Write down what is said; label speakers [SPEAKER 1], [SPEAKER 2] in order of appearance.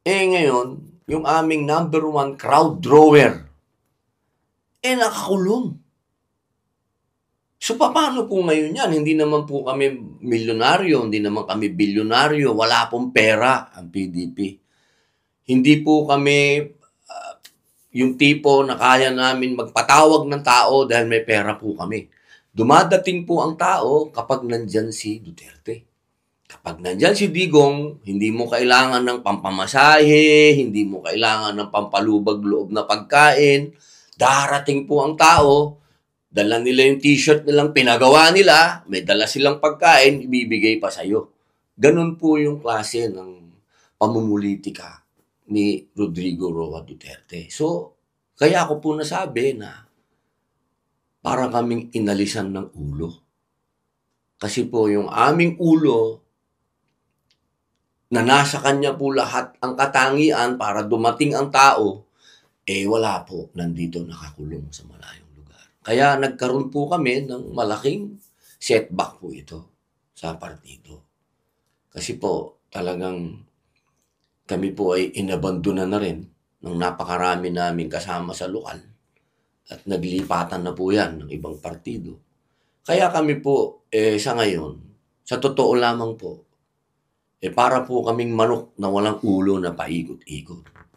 [SPEAKER 1] Ngayon, yung aming number one crowd drawer, nakakulong. So, paano po ngayon yan? Hindi naman po kami milyonaryo, hindi naman kami bilyonaryo, wala pong pera ang PDP. Hindi po kami yung tipo na kaya namin magpatawag ng tao dahil may pera po kami. Dumadating po ang tao kapag nandyan si Duterte. Kapag nandyan si Digong, hindi mo kailangan ng pampamasahe, hindi mo kailangan ng pampalubag loob na pagkain. Darating po ang tao, dala nila yung t-shirt nilang pinagawa nila, may dala silang pagkain, ibibigay pa sa'yo. Ganun po yung klase ng pamumulitika ni Rodrigo Roa Duterte. So, kaya ako po nasabi na para kaming inalisan ng ulo. Kasi po yung aming ulo na nasa kanya po lahat ang katangian para dumating ang tao, wala po, nandito nakakulong sa malayong lugar. Kaya nagkaroon po kami ng malaking setback po ito sa partido. Kasi po talagang kami po ay inabandona na rin ng napakarami namin kasama sa lokal at naglipatan na po yan ng ibang partido. Kaya kami po sa ngayon, sa totoo lamang po, para po kaming manok na walang ulo na paikot-ikot.